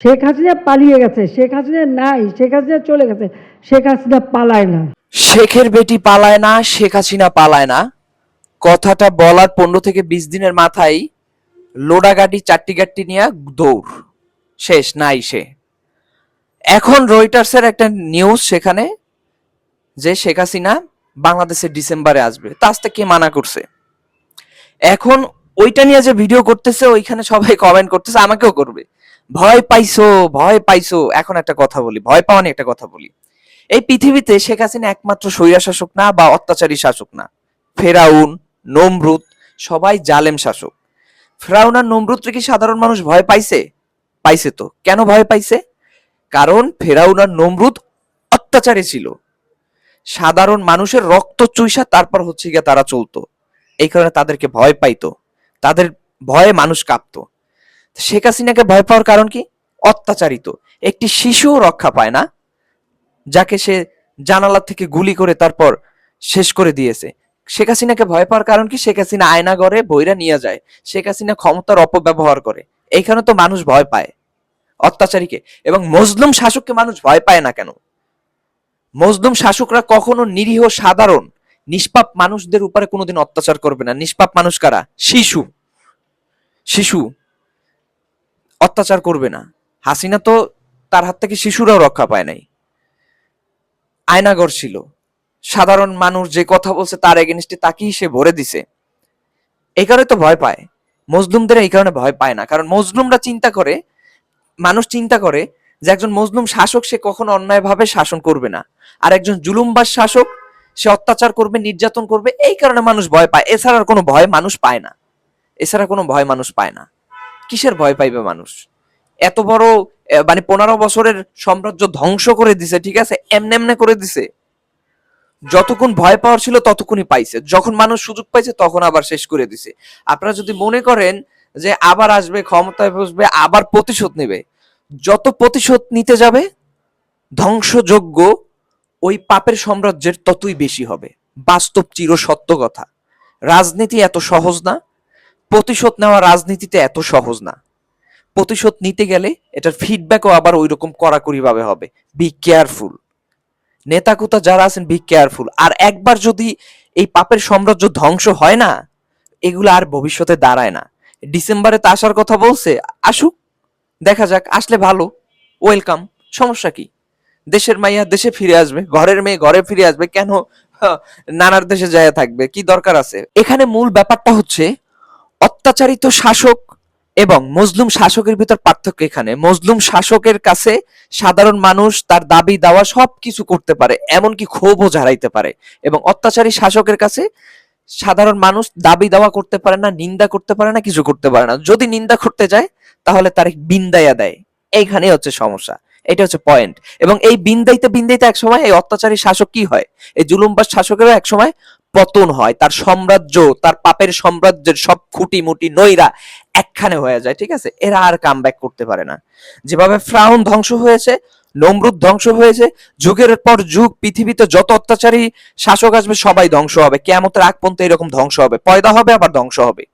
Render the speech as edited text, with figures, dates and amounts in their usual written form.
শেখ হাসিনা পালিয়ে গেছে, শেখ হাসিনা নাই, শেখ হাসিনা চলে গেছে, শেখ হাসিনা পালায় না। শেখের বেটি পালায় না, শেখ হাসিনা পালায় না, কথাটা বলার 15 থেকে 20 দিনের মাথায় লোডা গাড়ি 4টি গাড়ি নিয়ে দৌড়, শেষ নাই সে। এখন রয়টার্সের একটা নিউজ সেখানে যে শেখ হাসিনা বাংলাদেশে ডিসেম্বরে আসবে, তা আসতে কে মানা করছে? এখন ওইটা নিয়ে যে ভিডিও করতেছে ওইখানে সবাই কমেন্ট করতেছে, আমাকেও করবে, ভয় পাইছো, ভয় পাইছো। এখন একটা কথা বলি, ভয় পাওয়া নিয়ে একটা কথা বলি। এই পৃথিবীতে শেখ হাসিনা একমাত্র স্বৈরা শাসক না বা অত্যাচারী শাসক না। ফেরাউন, নমরুদ সবাই জালেম শাসক। ফেরাউন আর নমরুদকে কি সাধারণ মানুষ ভয় পাইছে? পাইছে তো। কেন ভয় পাইছে? কারণ ফেরাউন আর নমরুদ অত্যাচারী ছিল, সাধারণ মানুষের রক্ত চুইসা তারপর হচ্ছে গিয়ে তারা চলতো, এই কারণে তাদেরকে ভয় পাইতো, তাদের ভয়ে মানুষ কাঁপতো। শেখ হাসিনাকে ভয় পাওয়ার কারণ কি? অত্যাচারিত একটি শিশুও রক্ষা পায় না, যাকে সে জানালা থেকে গুলি করে তারপর শেষ করে দিয়েছে। শেখ হাসিনাকে ভয় পাওয়ার কারণ কি? শেখ হাসিনা আয়না ঘরে বইরা নিয়ে যায়, শেখ হাসিনা ক্ষমতার অপব্যবহার করে, এইখানে তো মানুষ ভয় পায় অত্যাচারীকে। এবং মজলুম শাসককে মানুষ ভয় পায় না কেন? মজলুম শাসকরা কখনো নিরীহ সাধারণ নিষ্পাপ মানুষদের উপরে কোনোদিন অত্যাচার করবে না। নিষ্পাপ মানুষ কারা? শিশু, শিশু অত্যাচার করবে না। হাসিনা তো তার হাত থেকে শিশুরাও রক্ষা পায় নাই, আয়নাগর ছিল, সাধারণ মানুষ যে কথা বলছে তার এগেনস্টে তাকেই সে ভরে দিছে। এই কারণে তো ভয় পায় মজলুমদের, এই কারণে ভয় পায় না, কারণ মজলুমরা চিন্তা করে, মানুষ চিন্তা করে যে একজন মজলুম শাসক সে কখনো অন্যায়ভাবে শাসন করবে না, আর একজন জুলুমবাজ শাসক সে অত্যাচার করবে, নির্যাতন করবে, এই কারণে মানুষ ভয় পায়। এছাড়া আর কোনো ভয় মানুষ পায় না, এছাড়া কোনো ভয় মানুষ পায় না। কিসের ভয় পাইবে মানুষ? এত বড় মানে 15 বছরের সাম্রাজ্য ধ্বংস করে দিছে, ঠিক আছে, এমনে এমনে করে দিছে। যতক্ষণ ভয় পাওয়ার ছিল ততক্ষণই পাইছে, যখন মানুষ সুযোগ পাইছে তখন আবার শেষ করে দিছে। আপনারা যদি মনে করেন যে আবার আসবে, ক্ষমতায় বসবে, আবার প্রতিশোধ নেবে, যত প্রতিশোধ নিতে যাবে ধ্বংসযোগ্য ওই পাপের সাম্রাজ্যের ততই বেশি হবে। বাস্তব চির সত্য কথা। রাজনীতি এত সহজ না, প্রতিশোধ নেওয়া রাজনীতিতে এত সহজ না। প্রতিশোধ নিতে গেলে এটার ফিডব্যাকও আবার ওই রকম কড়াকড়ি ভাবে হবে। বি কেয়ারফুল, নেতাকুতা যারা আছেন, বি কেয়ারফুল। আর একবার যদি এই পাপের সাম্রাজ্য ধ্বংস হয় না, এগুলো আর ভবিষ্যতে দাঁড়ায় না। ডিসেম্বরে তো আসার কথা বলছে, আসুক, দেখা যাক, আসলে ভালো, ওয়েলকাম, সমস্যা কি? দেশের মাইয়া দেশে ফিরে আসবে, ঘরের মেয়ে ঘরে ফিরে আসবে, কেন নানার দেশে যায় থাকবে? কি দরকার আছে? এখানে মূল ব্যাপারটা হচ্ছে অত্যাচারিত শাসক এবং মজলুম শাসকের ভিতর পার্থক্য। এখানে মজলুম শাসকের কাছে সাধারণ মানুষ তার দাবি দাওয়া সবকিছু করতে পারে, এমনকি ক্ষোভও ঝাড়াইতে পারে। এবং অত্যাচারী শাসকের কাছে সাধারণ মানুষ দাবি দাওয়া করতে পারে না, নিন্দা করতে পারে না, কিছু করতে পারে না। যদি নিন্দা করতে যায় তাহলে তার বিন্দাইয়া দেয়। এইখানে হচ্ছে সমস্যা, এটা হচ্ছে পয়েন্ট। এবং এই বিন্দাইতে বিন্দাইতে একসময় এই অত্যাচারী শাসক কি হয়, এই জুলুমবাজ শাসকেরও একসময় পতন হয়, তার সাম্রাজ্য, তার পাপের সাম্রাজ্যের সব খুঁটি মুটি নইরা একখানে হয়ে যায়, ঠিক আছে? এরা আর কাম ব্যাক করতে পারে না। যেভাবে ফ্রাউন ধ্বংস হয়েছে, নমরুদ ধ্বংস হয়েছে, যুগের পর যুগ পৃথিবীতে যত অত্যাচারী শাসক আসবে সবাই ধ্বংস হবে, কিয়ামতের আগ পর্যন্ত এরকম ধ্বংস হবে, পয়দা হবে আবার ধ্বংস হবে।